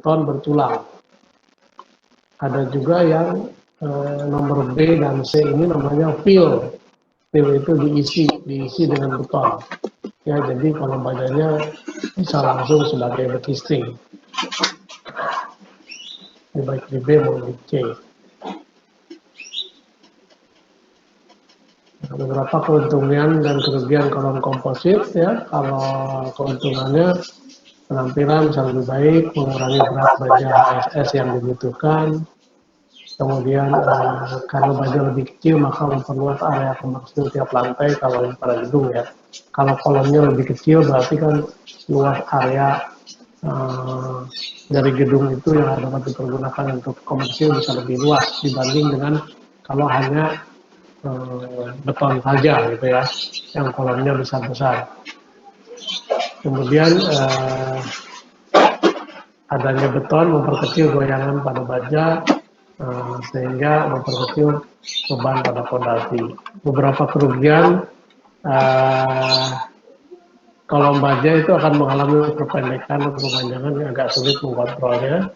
beton bertulang. Ada juga yang nomor B dan C ini namanya fill. Fill itu diisi dengan beton. Ya, jadi kolom bajanya bisa langsung sebagai backing. Baik di B maupun di C. Beberapa keuntungan dan kerugian kolom komposit ya. Kalau keuntungannya penampilan bisa lebih baik, mengurangi berat baja HSS yang dibutuhkan. Kemudian karena baja lebih kecil maka memperluas area komersil tiap lantai kalau pada gedung ya. Kalau kolomnya lebih kecil berarti kan luas area dari gedung itu yang dapat dipergunakan untuk komersil bisa lebih luas dibanding dengan kalau hanya beton saja gitu ya, yang kolomnya besar-besar. Kemudian adanya beton memperkecil goyangan pada baja sehingga memperkecil beban pada fondasi. Beberapa kerugian kolom baja itu akan mengalami perpendekan atau kepanjangan yang agak sulit mengontrolnya.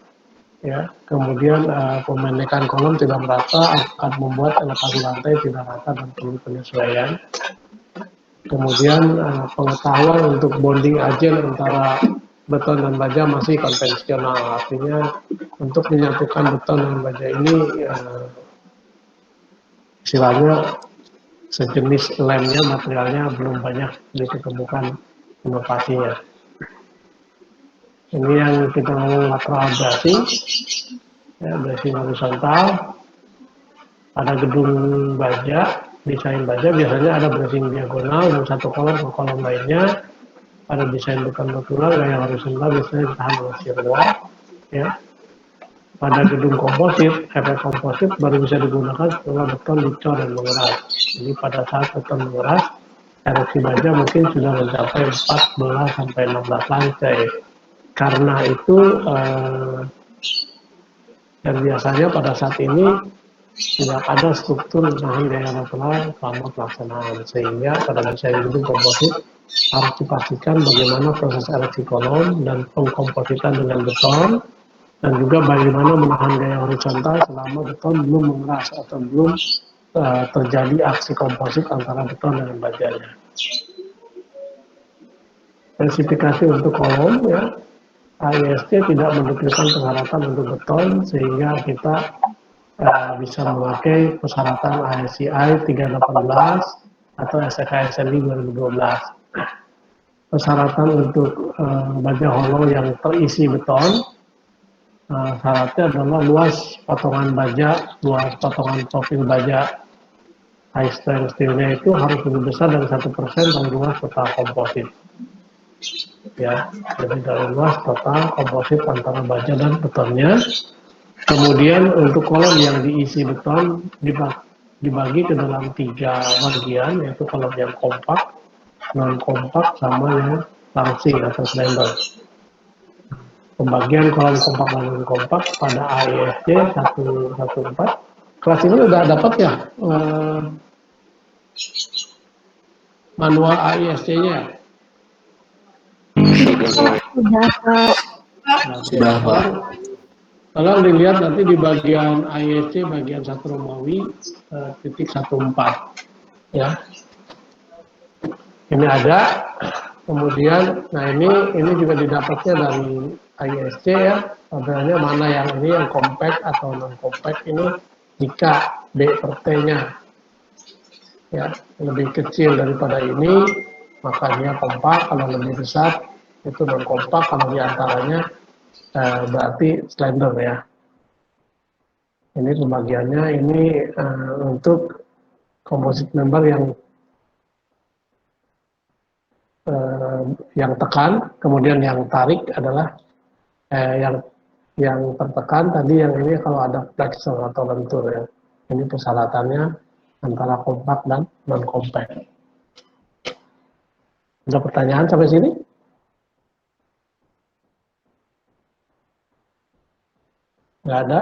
Ya, kemudian pemendekan kolom tidak merata akan membuat elevasi lantai tidak rata dan perlu penyesuaian. Kemudian pengetahuan untuk bonding agent antara beton dan baja masih konvensional, artinya untuk menyatukan beton dan baja ini istilahnya sejenis lemnya, materialnya belum banyak ditemukan inovasinya. Ini yang kita ngomong lateral bracing, ya, bracing horizontal. Pada gedung baja, desain baja biasanya ada bracing diagonal dan satu kolom ke kolom lainnya. Pada desain beton bertulang gaya horizontal biasanya ditahan oleh shear wall. Ya. Pada gedung komposit, efek komposit baru bisa digunakan setelah beton dicor dan mengeras. Jadi pada saat beton mengeras, ereksi baja mungkin sudah mencapai 14 sampai 16 lantai. Karena itu dan biasanya pada saat ini tidak ada struktur nahan gaya lateral selama pelaksanaan, sehingga pada desain gedung komposit harus dipastikan bagaimana proses ereksi kolom dan pengkompositan dengan beton, dan juga bagaimana menahan gaya horizontal selama beton belum mengeras atau belum terjadi aksi komposit antara beton dengan bajanya. Spesifikasi untuk kolom ya, AIST tidak mendetailkan persyaratan untuk beton sehingga kita bisa memakai persyaratan ASCI 318 atau SKSNI 2012. Persyaratan untuk baja hollow yang terisi beton, syaratnya adalah luas potongan baja, luas potongan profil baja high strength steelnya itu harus lebih besar dari 1% dari luas total komposit. Ya, jadi dari luas total komposit antara baja dan betonnya. Kemudian untuk kolom yang diisi beton dibagi ke dalam 3 bagian, yaitu kolom yang kompak, non kompak, sama yang langsing atau slender. Pembagian kolom kompak dan non kompak pada AISC 114. Kelas ini udah dapat ya manual AISC-nya? Sudah, Pak. Sudah, Pak. Tolong dilihat nanti di bagian AISC bagian 1 Romawi titik 14 ya. Ini ada. Kemudian nah ini juga didapatnya dari AISC ya. Sebenarnya mana yang ini yang compact atau non compact ini jika B per T-nya ya lebih kecil daripada ini maka dia kompak, kalau lebih besar itu non kompak, kalau diantaranya berarti slender ya. Ini pembagiannya ini untuk composite member yang tekan, kemudian yang tarik adalah yang tertekan tadi, yang ini kalau ada flexor atau lentur ya. Ini persyaratannya antara kompak dan non kompak. Ada pertanyaan sampai sini? Nggak ada?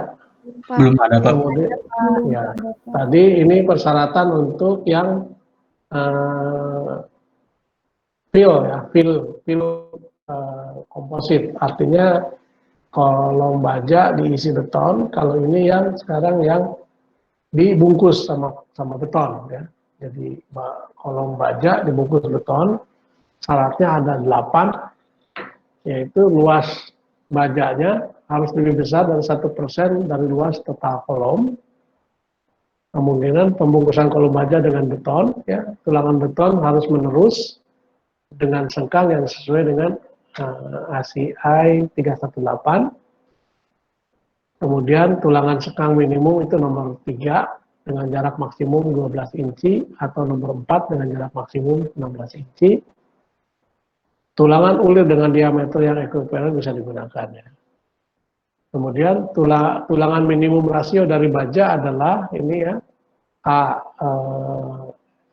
Belum ada, Pak. Kemudian, ya, tadi ini persyaratan untuk yang fill ya, fill komposit. Artinya kolom baja diisi beton, kalau ini yang sekarang yang dibungkus sama beton ya. Jadi kolom baja dibungkus beton, syaratnya ada 8, yaitu luas bajanya harus lebih besar dari 1% dari luas total kolom. Kemungkinan pembungkusan kolom baja dengan beton, ya, tulangan beton harus menerus dengan sengkang yang sesuai dengan ACI 318. Kemudian tulangan sekang minimum itu nomor 3 dengan jarak maksimum 12 inci atau nomor 4 dengan jarak maksimum 16 inci. Tulangan ulir dengan diameter yang ekuivalen bisa digunakan ya. Kemudian tulangan minimum rasio dari baja adalah ini ya,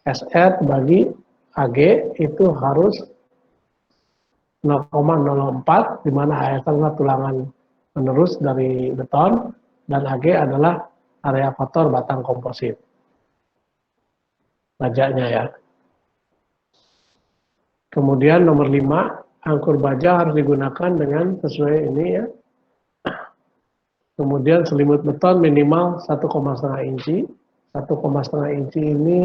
SR bagi AG itu harus 0,04, di mana AS adalah tulangan menerus dari beton dan AG adalah area kotor batang komposit bajanya ya. Kemudian nomor 5, angkur baja harus digunakan dengan sesuai ini ya. Kemudian selimut beton minimal 1,5 inci. 1,5 inci ini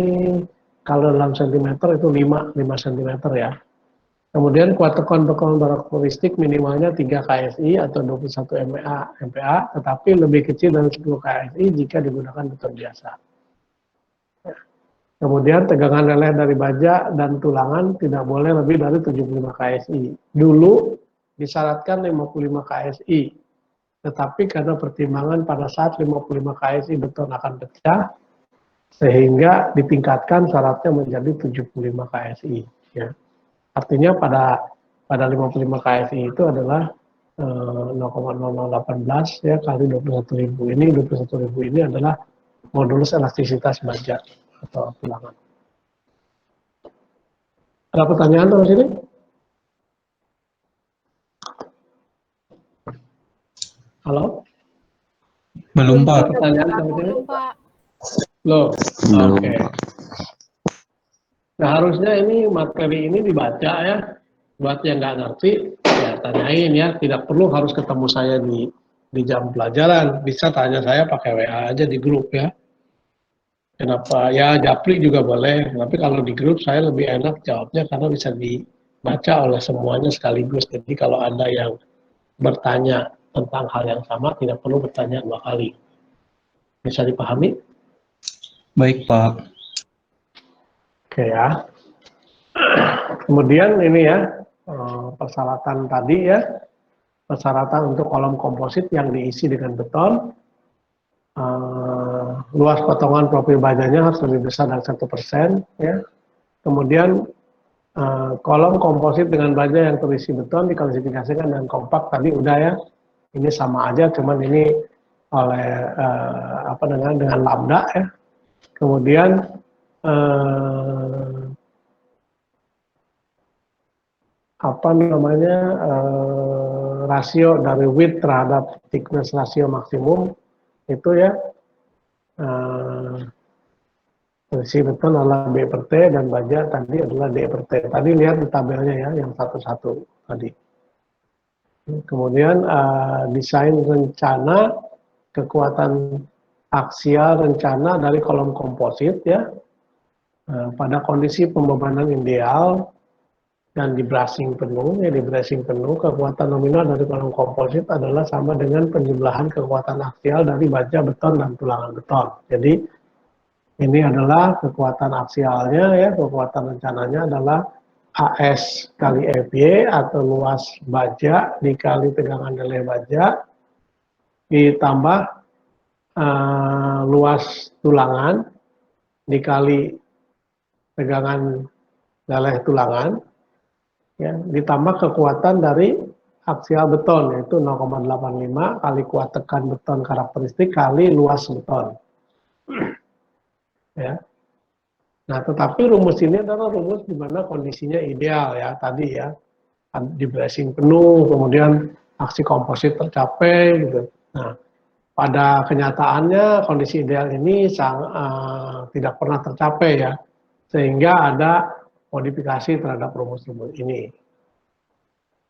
kalau dalam sentimeter itu 5 cm ya. Kemudian kuat tekan karakteristik minimalnya 3 KSI atau 21 MPa, tetapi lebih kecil dari 10 KSI jika digunakan beton biasa. Kemudian tegangan leleh dari baja dan tulangan tidak boleh lebih dari 75 KSI. Dulu disyaratkan 55 KSI, tetapi karena pertimbangan pada saat 55 KSI beton akan pecah, sehingga ditingkatkan syaratnya menjadi 75 KSI. Ya. Artinya pada 55 KSI itu adalah 0,0018 ya kali 21.000. Ini 21.000 ini adalah modulus elastisitas baja atau tulangan. Ada pertanyaan terus ini? Halo? Belum, Pak. Ada pertanyaan terus ini? Pak. Loh, Belum, oke. Pak. Nah, harusnya ini materi ini dibaca ya. Buat yang nggak ngerti, ya tanyain ya. Tidak perlu harus ketemu saya di jam pelajaran. Bisa tanya saya pakai WA aja di grup ya. Kenapa? Ya japri juga boleh. Tapi kalau di grup saya lebih enak jawabnya karena bisa dibaca oleh semuanya sekaligus. Jadi kalau ada yang bertanya tentang hal yang sama, tidak perlu bertanya 2 kali. Bisa dipahami? Baik, Pak. Oke ya. Kemudian ini ya, persyaratan tadi ya, persyaratan untuk kolom komposit yang diisi dengan beton, luas potongan profil bajanya harus lebih besar dari 1% ya. Kemudian kolom komposit dengan baja yang terisi beton diklasifikasikan dengan kompak tadi udah ya. Ini sama aja, cuman ini oleh dengan lambda ya. Kemudian rasio dari width terhadap thickness rasio maksimum itu ya terisi beton adalah B per T dan baja tadi adalah D per T. Tadi lihat di tabelnya ya yang satu-satu tadi. Kemudian desain rencana kekuatan aksial rencana dari kolom komposit ya pada kondisi pembebanan ideal dan di bracing penuh, ya di bracing penuh, kekuatan nominal dari kolom komposit adalah sama dengan penjumlahan kekuatan aksial dari baja beton dan tulangan beton. Jadi ini adalah kekuatan aksialnya ya, kekuatan rencananya adalah AS kali FY atau luas baja dikali tegangan leleh baja ditambah luas tulangan dikali tegangan leleh tulangan ya, ditambah kekuatan dari aksial beton yaitu 0,85 kali kuat tekan beton karakteristik kali luas beton ya. Nah, tetapi rumus ini adalah rumus di mana kondisinya ideal ya tadi ya, di bracing penuh, kemudian aksi komposit tercapai gitu. Nah, pada kenyataannya kondisi ideal ini tidak pernah tercapai ya, sehingga ada modifikasi terhadap rumus-rumus ini.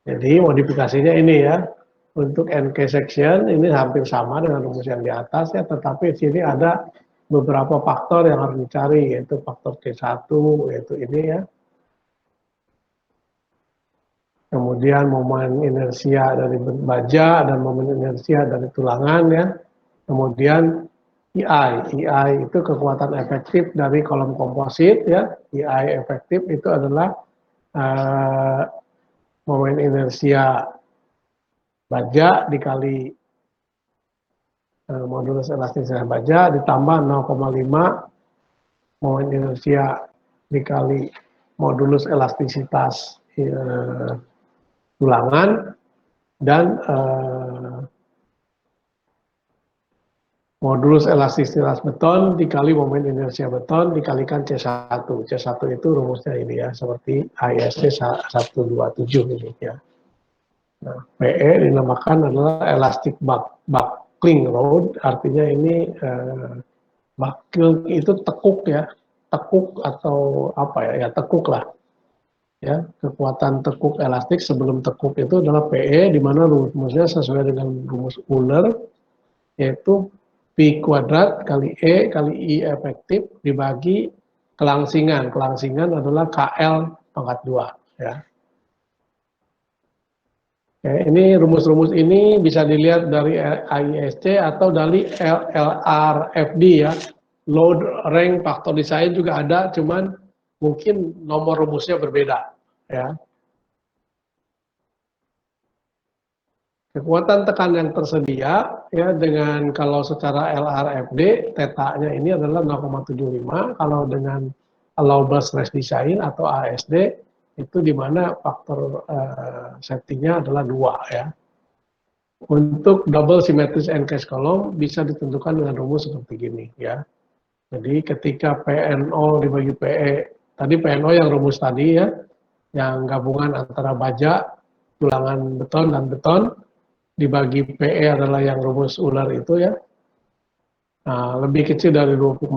Jadi modifikasinya ini ya, Untuk NK section ini hampir sama dengan rumus yang di atas ya, tetapi di sini ada beberapa faktor yang harus dicari, yaitu faktor T1, yaitu ini ya. Kemudian momen inersia dari baja dan momen inersia dari tulangan ya. Kemudian EI itu kekuatan efektif dari kolom komposit ya. EI efektif itu adalah momen inersia baja dikali modulus elastisitas baja ditambah 0,5 momen inersia dikali modulus elastisitas tulangan dan modulus elastisitas beton dikali momen inersia beton dikalikan C1. C1 itu rumusnya ini ya, seperti ISC 127 ini ya. Nah, PE dinamakan adalah elastic buckling load, artinya ini buckling itu tekuk ya, tekuk atau apa ya, ya tekuk lah. Ya, kekuatan tekuk elastik sebelum tekuk itu adalah PE, di mana rumusnya sesuai dengan rumus Euler, yaitu P kuadrat kali E kali I efektif dibagi kelangsingan. Kelangsingan adalah KL pangkat 2 ya. Oke, ini rumus-rumus ini bisa dilihat dari ISC atau dari LRFD ya. Load rank faktor desain juga ada, cuman mungkin nomor rumusnya berbeda ya. Kekuatan tekan yang tersedia ya dengan kalau secara LRFD tetanya ini adalah 0,75, kalau dengan allowable stress design atau ASD itu di mana faktor safety-nya adalah 2 ya. Untuk double symmetric end case column bisa ditentukan dengan rumus seperti gini ya. Jadi ketika PNO dibagi PE, tadi PNO yang rumus tadi ya, yang gabungan antara baja, tulangan beton dan beton, dibagi PE adalah yang rumus Euler itu ya. Nah, lebih kecil dari 20,25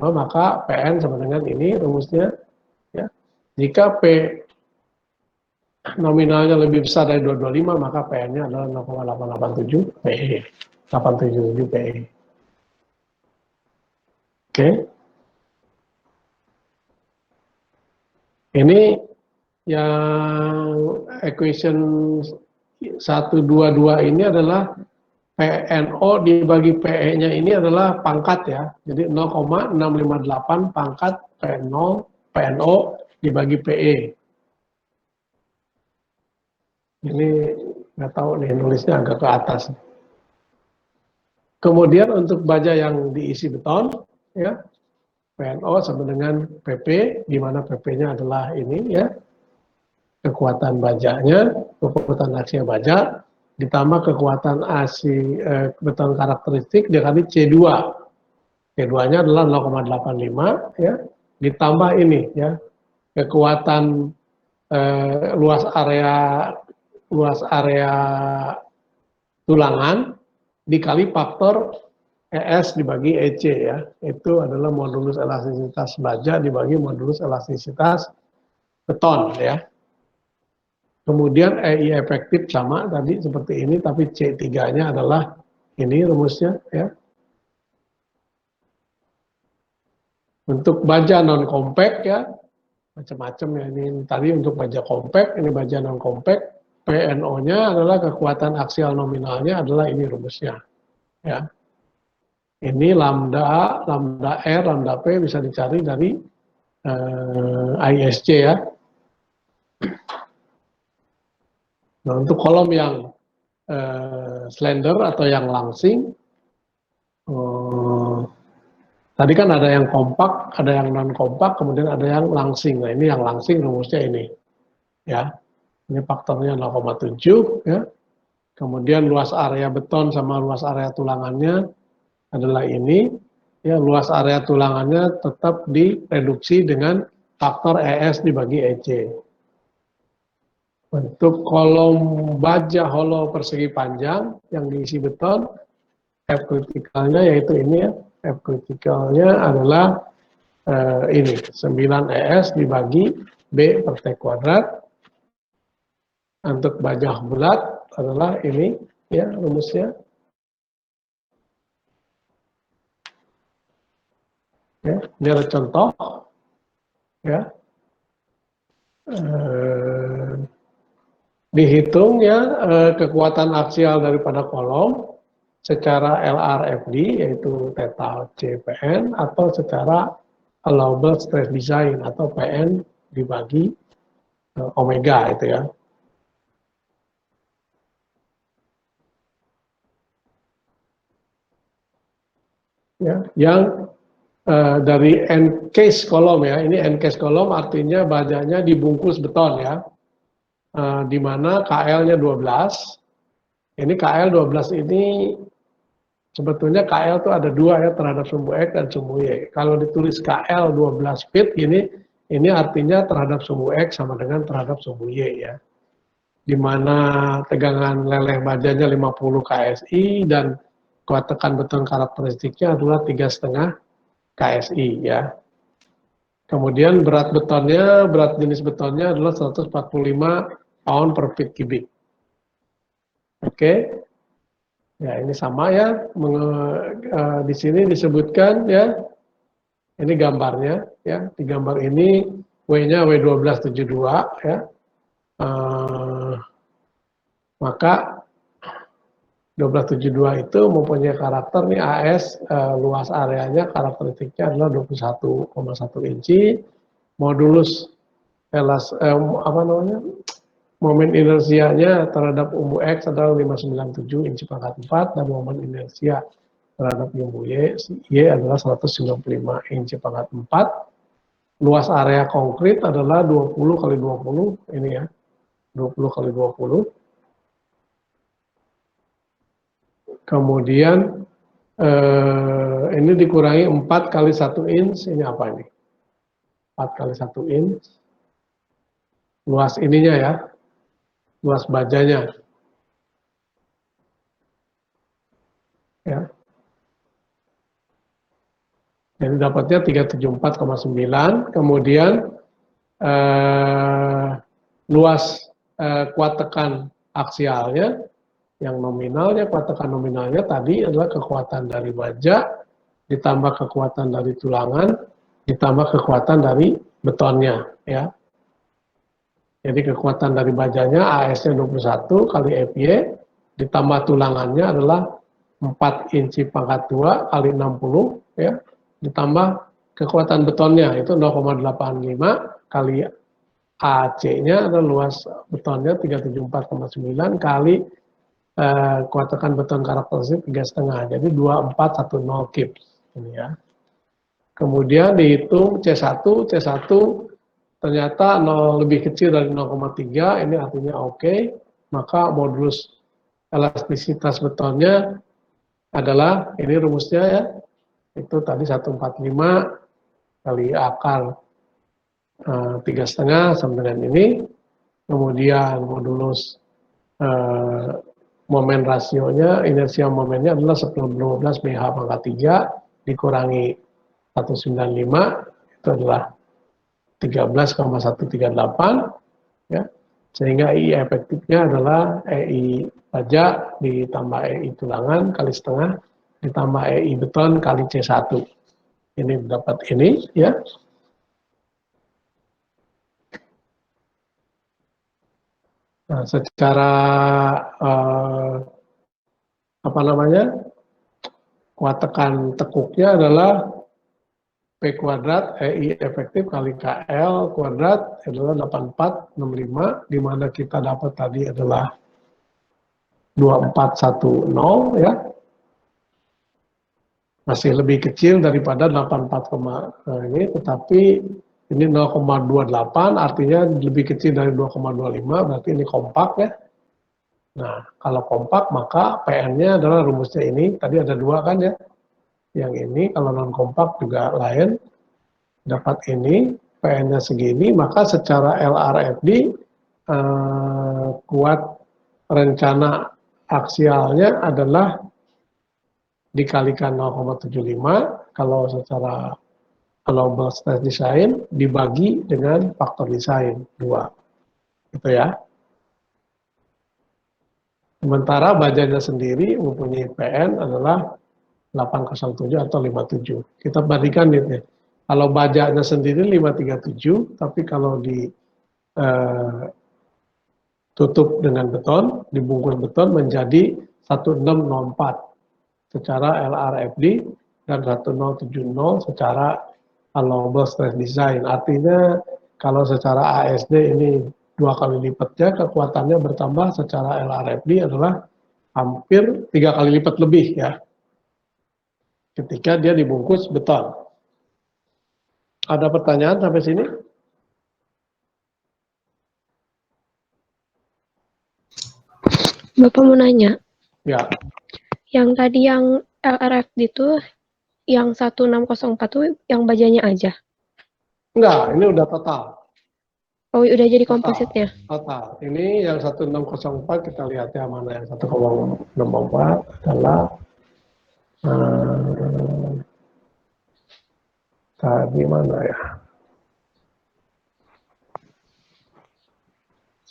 maka PN sama dengan ini rumusnya ya. Jika P nominalnya lebih besar dari 225 maka PN-nya adalah 0,887 PE. 877 PE. Oke. Ini yang equation 122 ini adalah PNO dibagi PE-nya ini adalah pangkat ya. Jadi 0,658 pangkat PNO dibagi PE. Ini nggak tahu nih, nulisnya agak ke atas. Kemudian untuk baja yang diisi beton, ya PNO sama dengan PP, di mana PP-nya adalah ini ya, kekuatan bajanya, kekuatan aksi baja, ditambah kekuatan aksi beton karakteristik dikali C2. C2-nya adalah 0,85 ya, ditambah ini ya, kekuatan luas area tulangan dikali faktor ES dibagi EC ya. Itu adalah modulus elastisitas baja dibagi modulus elastisitas beton ya. Kemudian EI efektif sama tadi seperti ini, tapi C3-nya adalah ini rumusnya ya. Untuk baja non compact ya, macam-macam ya, ini tadi untuk baja compact, ini baja non compact. PNO-nya adalah kekuatan aksial nominalnya adalah ini rumusnya. Ya. Ini lambda R, lambda P bisa dicari dari ISC ya. Nah, untuk kolom yang slender atau yang langsing, tadi kan ada yang kompak, ada yang non kompak, kemudian ada yang langsing. Nah, ini yang langsing rumusnya ini. Ya. Ini faktornya 0,7 ya. Kemudian luas area beton sama luas area tulangannya adalah ini. Ya, luas area tulangannya tetap direduksi dengan faktor ES dibagi EC. Untuk kolom baja hollow persegi panjang yang diisi beton, F kritikalnya yaitu ini ya. F kritikalnya adalah ini 9 ES dibagi B per T kuadrat. Untuk baja bulat adalah ini ya rumusnya. Ya, ini ada contoh, ya. Dihitung ya kekuatan aksial daripada kolom secara LRFD yaitu theta CPN atau secara allowable stress design atau PN dibagi omega itu ya. Ya, yang dari encase kolom ya, ini encase kolom artinya bajanya dibungkus beton ya, di mana KL-nya 12. Ini KL 12 ini sebetulnya KL itu ada dua ya, terhadap sumbu X dan sumbu Y. Kalau ditulis KL 12 feet ini artinya terhadap sumbu X sama dengan terhadap sumbu Y ya. Di mana tegangan leleh bajanya 50 KSI dan kuat tekan beton karakteristiknya adalah 3,5 KSI ya. Kemudian berat betonnya, berat jenis betonnya adalah 145 pound per feet cubic. Oke. Ya, ini sama ya. Di sini disebutkan ya. Ini gambarnya ya. Di gambar ini W-nya W1272 ya. Maka 1272 itu mempunyai karakter nih AS, luas areanya karakteristiknya adalah 21,1 inci. Modulus momen inersianya terhadap umbu X adalah 597 inci pangkat 4 dan momen inersia terhadap umbu Y adalah 195 inci pangkat 4. Luas area konkret adalah 20 kali 20 ini ya, 20 kali 20. Kemudian ini dikurangi 4 kali 1 inch, ini apa ini? 4 kali 1 inch. Luas ininya ya, luas bajanya. Ya. Jadi dapatnya 374,9. Kemudian luas kuat tekan aksialnya, yang nominalnya, kuat tekan nominalnya tadi adalah kekuatan dari baja, ditambah kekuatan dari tulangan, ditambah kekuatan dari betonnya. Ya. Jadi kekuatan dari bajanya AS-nya 21 kali FY, ditambah tulangannya adalah 4 inci pangkat 2 kali 60, ya, ditambah kekuatan betonnya itu 0,85 kali AC-nya adalah luas betonnya 374,9 kali kuat tekan beton karakteristik 3,5, jadi 2410 kips ini ya. Kemudian dihitung C1 ternyata 0 lebih kecil dari 0,3, ini artinya oke, maka modulus elastisitas betonnya adalah, ini rumusnya ya, itu tadi 145 kali akar 3,5 sama dengan ini, kemudian modulus momen rasionya, inersia momennya adalah 10-12 BH pangkat 3 dikurangi 195, itu adalah 13,138 ya, sehingga EI efektifnya adalah EI baja ditambah EI tulangan kali setengah ditambah EI beton kali C1. Ini dapat ini ya. Nah, secara kuat tekan tekuknya adalah P kuadrat EI efektif kali KL kuadrat adalah 8465, di mana kita dapat tadi adalah 2410 ya. Masih lebih kecil daripada 84, ini, tetapi ini 0,28 artinya lebih kecil dari 2,25, berarti ini kompak ya. Nah, kalau kompak maka PN-nya adalah rumusnya ini, tadi ada dua kan ya. Yang ini kalau non kompak juga lain, dapat ini, PN-nya segini, maka secara LRFD kuat rencana aksialnya adalah dikalikan 0,75, kalau secara allowable stress design dibagi dengan faktor design 2. Gitu ya. Sementara bajanya sendiri mempunyai PN adalah 807 atau 57. Kita bandingkan ini. Kalau bajanya sendiri 537, tapi kalau tutup dengan beton, dibungkus beton menjadi 1604 secara LRFD dan 1070 secara allowable stress design. Artinya kalau secara ASD ini 2 kali lipatnya, kekuatannya bertambah secara LRFD adalah hampir 3 kali lipat lebih ya, ketika dia dibungkus beton. Ada pertanyaan sampai sini? Bapak mau nanya, Ya, yang tadi yang LRFD itu yang 1604 tuh yang bajanya aja. enggak, ini udah total. Oh, udah jadi Total. kompositnya. Total. Ini yang 1604 kita lihat ya, mana yang 1,64 adalah tadi mana ya?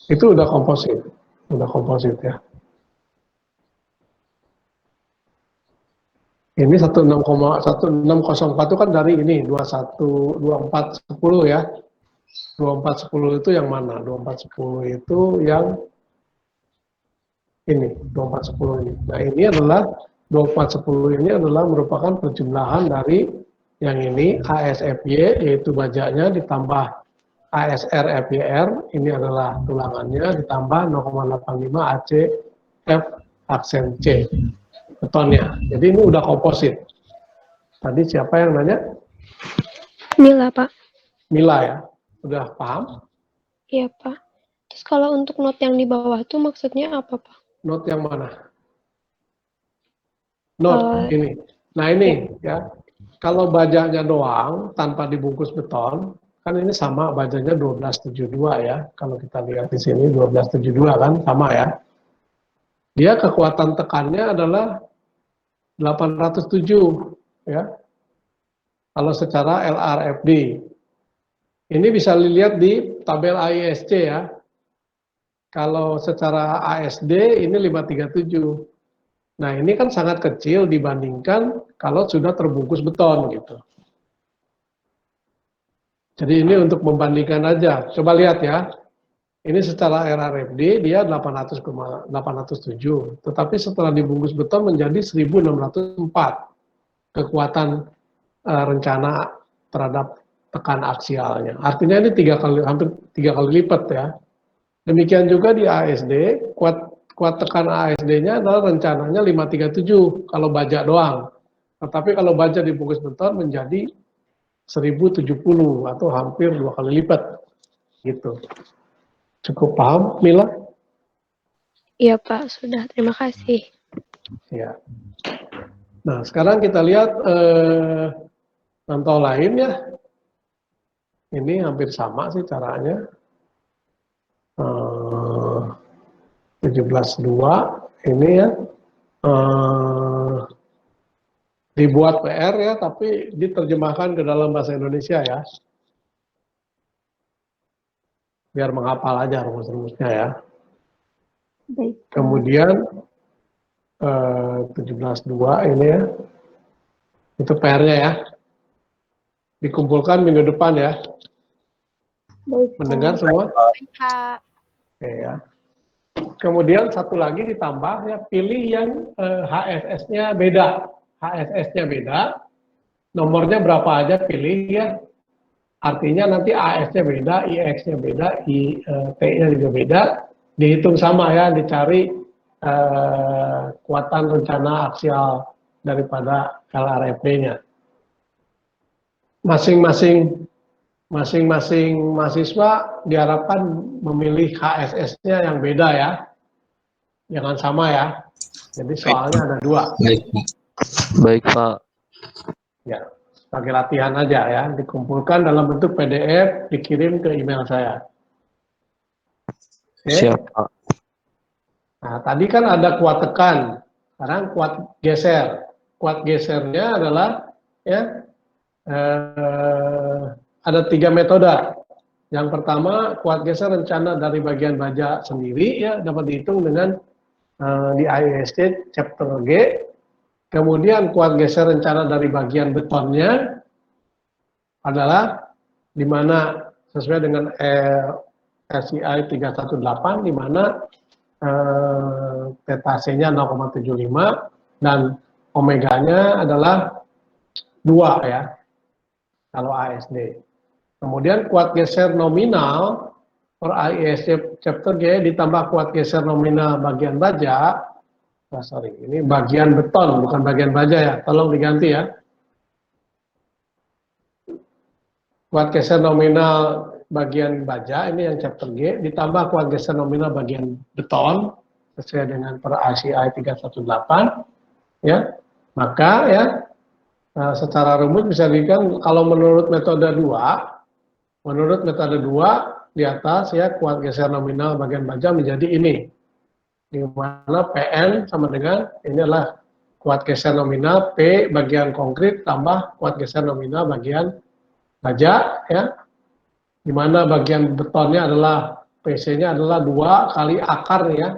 Itu udah komposit ya. Ini 1604 itu kan dari ini 2410 ya. 2410 itu yang mana? 2410 itu yang ini, 2410 ini. Nah, ini adalah 2410 ini adalah merupakan perjumlahan dari yang ini ASFY yaitu bajaknya ditambah ASR FYR, ini adalah tulangannya ditambah 0,85 ACF aksen C betonnya. Jadi ini udah komposit. Tadi siapa yang nanya? Mila, Pak. Mila ya. Udah paham? Iya, Pak. Terus kalau untuk not yang di bawah tuh maksudnya apa, Pak? Not yang mana? Not ini. Nah ini ya. Kalau bajanya doang tanpa dibungkus beton, kan ini sama bajanya 1272 ya. Kalau kita lihat di sini 1272 kan sama ya. Dia kekuatan tekannya adalah 807 ya. Kalau secara LRFD. Ini bisa dilihat di tabel AISC ya. Kalau secara ASD ini 537. Nah, ini kan sangat kecil dibandingkan kalau sudah terbungkus beton gitu. Jadi ini untuk membandingkan aja. Coba lihat ya. Ini secara LRFD dia 807. Tetapi setelah dibungkus beton menjadi 1604 kekuatan rencana terhadap tekan aksialnya. Artinya ini hampir 3 kali lipat ya. Demikian juga di ASD, kuat tekan ASD-nya adalah rencananya 537 kalau baja doang. Tetapi kalau baja dibungkus beton menjadi 1070 atau hampir 2 kali lipat. Gitu. Cukup paham, Mila? Iya, Pak. Sudah. Terima kasih. Ya. Nah, sekarang kita lihat contoh lain ya. Ini hampir sama sih caranya. 17.2 ini ya. Dibuat PR ya, tapi diterjemahkan ke dalam bahasa Indonesia ya. Biar menghafal aja rumus-rumusnya ya. Baik. Kemudian 17.2 ini ya. Itu PR-nya ya. Dikumpulkan minggu depan ya. Baik. Mendengar semua? Baik, Pak. Oke ya. Kemudian satu lagi ditambah ya, pilih yang HSS-nya beda. HSS-nya beda. Nomornya berapa aja pilih ya. Artinya nanti AS-nya beda, IX-nya beda, T-nya juga beda. Dihitung sama ya, dicari kekuatan rencana aksial daripada LRFD-nya. Masing-masing mahasiswa diharapkan memilih HSS-nya yang beda ya. Jangan sama ya. Jadi soalnya ada 2. Baik, Pak. Baik, Pak. Ya, sebagai latihan aja ya. Dikumpulkan dalam bentuk PDF, dikirim ke email saya. Oke. Siap, Pak. Nah, tadi kan ada kuat tekan. Sekarang kuat geser. Kuat gesernya adalah ya ada 3 metode. Yang pertama, kuat geser rencana dari bagian baja sendiri ya dapat dihitung dengan di IESC chapter G. Kemudian kuat geser rencana dari bagian betonnya adalah di mana sesuai dengan RCI 318 di mana theta C-nya 0,75 dan omeganya adalah 2 ya kalau ASD. Kemudian kuat geser nominal per IESC chapter G ditambah kuat geser nominal bagian baja. Ini bagian beton bukan bagian baja ya. Tolong diganti ya. Kuat geser nominal bagian baja ini yang chapter G ditambah kuat geser nominal bagian beton sesuai dengan per RCI 318 ya. Maka ya secara rumus bisa dikatakan kalau menurut metode 2 di atas ya kuat geser nominal bagian baja menjadi ini. Di mana PN sama dengan ini adalah kuat geser nominal P bagian konkrit tambah kuat geser nominal bagian baja ya. Di mana bagian betonnya adalah PC-nya adalah 2 kali akar ya.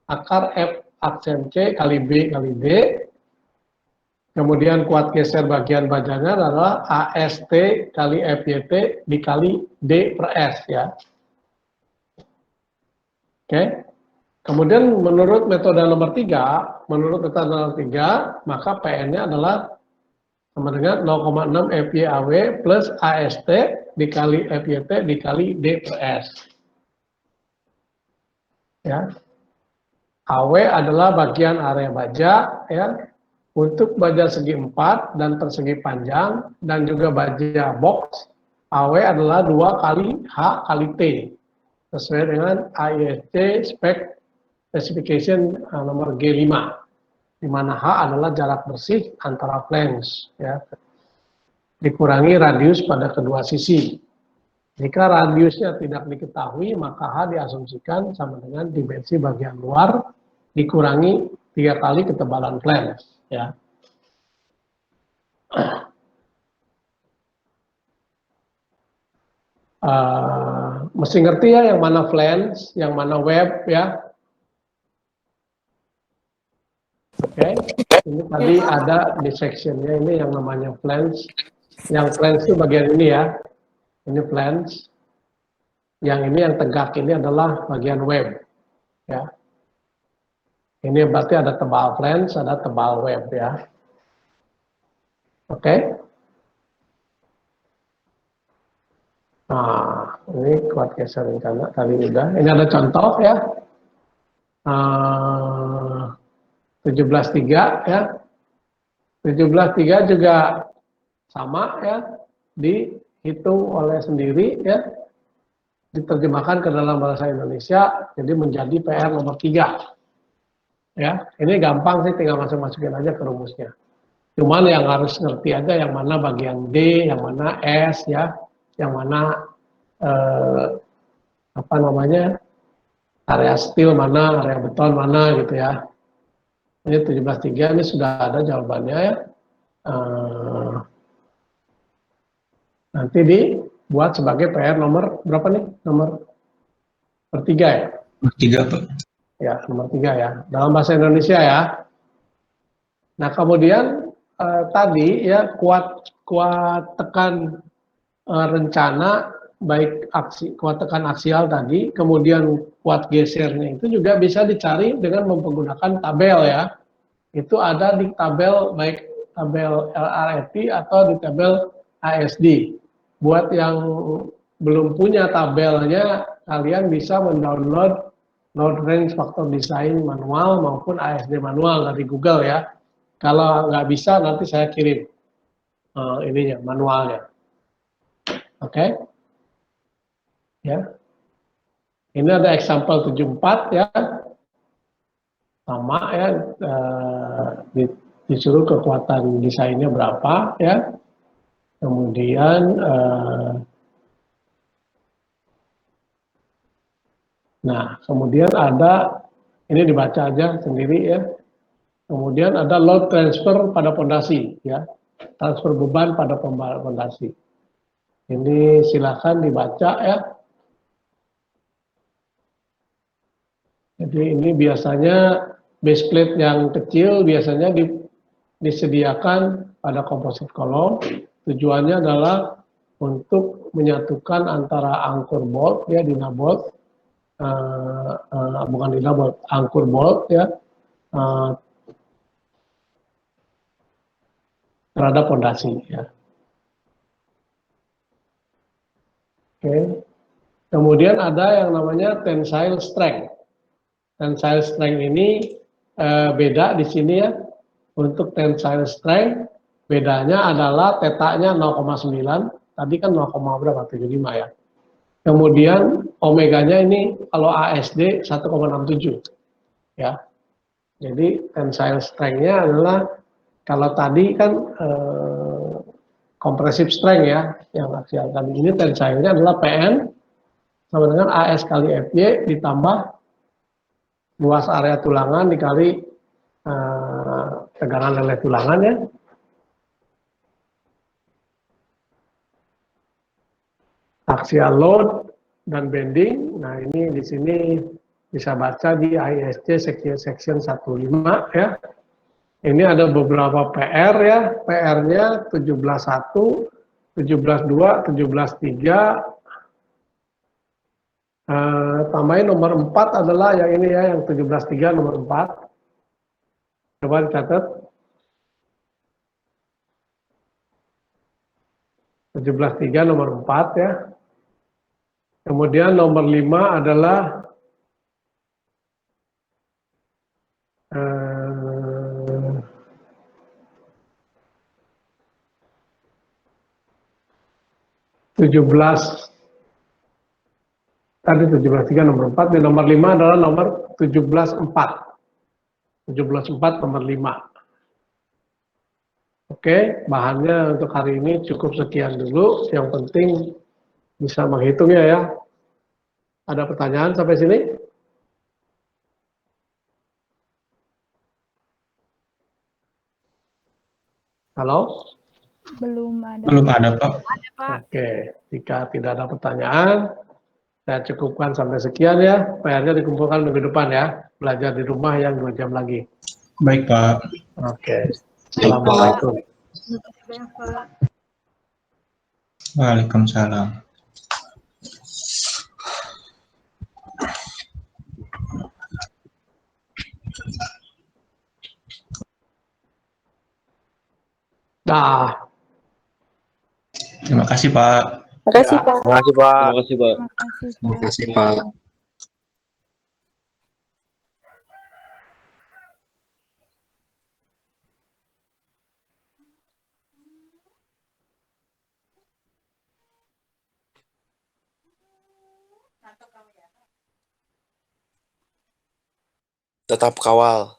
Akar F aksen C kali B kali D. Kemudian kuat geser bagian bajanya adalah AST kali FYT dikali D per S ya. Oke. Kemudian menurut metode nomor 3, maka PN-nya adalah sama dengan 0,6 FYAW plus AST dikali FYT dikali D per S. Ya. AW adalah bagian area baja ya. Untuk baja segi 4 dan persegi panjang dan juga baja box, AW adalah 2 kali H kali T. Sesuai dengan IESC spek specification nomor G5, di mana H adalah jarak bersih antara flange, ya, dikurangi radius pada kedua sisi. Jika radiusnya tidak diketahui, maka H diasumsikan sama dengan dimensi bagian luar dikurangi 3 kali ketebalan flange, ya. Mesti ngerti ya yang mana flange, yang mana web, ya. Oke, ini tadi ada di sectionnya ini yang namanya flange. Yang flange itu bagian ini ya, ini flange. Yang ini yang tegak ini adalah bagian web, ya. Ini berarti ada tebal flange, ada tebal web ya. Oke. Nah, ini kuat geser rencana tadi udah. Ini ada contoh ya. 17.3 ya. 17.3 juga sama ya, dihitung oleh sendiri ya, diterjemahkan ke dalam bahasa Indonesia, jadi menjadi PR nomor 3 ya. Ini gampang sih, tinggal masukin aja ke rumusnya. Cuman yang harus ngerti aja yang mana bagian D, yang mana S ya, yang mana apa namanya, area steel mana, area beton mana gitu ya. Ini 17.3 ini sudah ada jawabannya ya. Nanti dibuat sebagai PR nomor berapa nih? Nomor 3 ya? Nomor 3, Pak. Ya, nomor 3 ya. Dalam bahasa Indonesia ya. Nah, kemudian tadi ya kuat tekan rencana baik kuat tekan aksial tadi, kemudian kuat gesernya itu juga bisa dicari dengan menggunakan tabel ya. Itu ada di tabel baik tabel LRFP atau di tabel ASD. Buat yang belum punya tabelnya, kalian bisa mendownload load range factor design manual maupun ASD manual dari Google ya. Kalau nggak bisa nanti saya kirim ininya manualnya. Oke. Ya. Ini ada example 74 ya. Sama ya, disuruh kekuatan desainnya berapa ya. Kemudian nah, kemudian ada ini dibaca aja sendiri ya. Kemudian ada load transfer pada pondasi ya. Transfer beban pada pondasi. Ini silakan dibaca ya. Jadi ini biasanya base plate yang kecil biasanya disediakan pada composite column. Tujuannya adalah untuk menyatukan antara angkur bolt ya, dina bolt, bukan dina bolt, angkur bolt ya, terhadap fondasi ya. Oke. Kemudian ada yang namanya tensile strength. Tensile strength ini beda di sini ya. Untuk tensile strength bedanya adalah tetanya 0,9, tadi kan 0, berapa? 75 ya. Kemudian omeganya ini kalau ASD 1,67 ya. Jadi tensile strength-nya adalah kalau tadi kan compressive strength ya, yang aksial tadi, ini tensile-nya adalah PN sama dengan AS kali FY ditambah luas area tulangan dikali tegangan leleh tulangan ya. Axial load dan bending. Nah, ini di sini bisa baca di ISC section 15 ya. Ini ada beberapa PR ya. PR-nya 17.1, 17.2, 17.3. Tambahin nomor 4 adalah yang ini ya, yang 17.3 nomor 4. Coba dicatat. 17.3 nomor 4 ya. Kemudian nomor 5 adalah 17 tadi 17.3 nomor 4, di nomor 5 adalah nomor 17.4. 17.4 nomor 5. Oke, bahannya untuk hari ini cukup sekian dulu. Yang penting bisa menghitungnya ya. Ada pertanyaan sampai sini? Halo? Belum ada. Belum ada, Pak. Oke, jika tidak ada pertanyaan, saya cukupkan sampai sekian ya. PR-nya dikumpulkan minggu depan ya. Belajar di rumah yang 2 jam lagi. Baik, Pak. Oke. Assalamualaikum. Waalaikumsalam. Dah. Terima kasih, Pak. Makasih, Pak. Terima kasih, Pak. Terima kasih, Pak. Tetap kawal.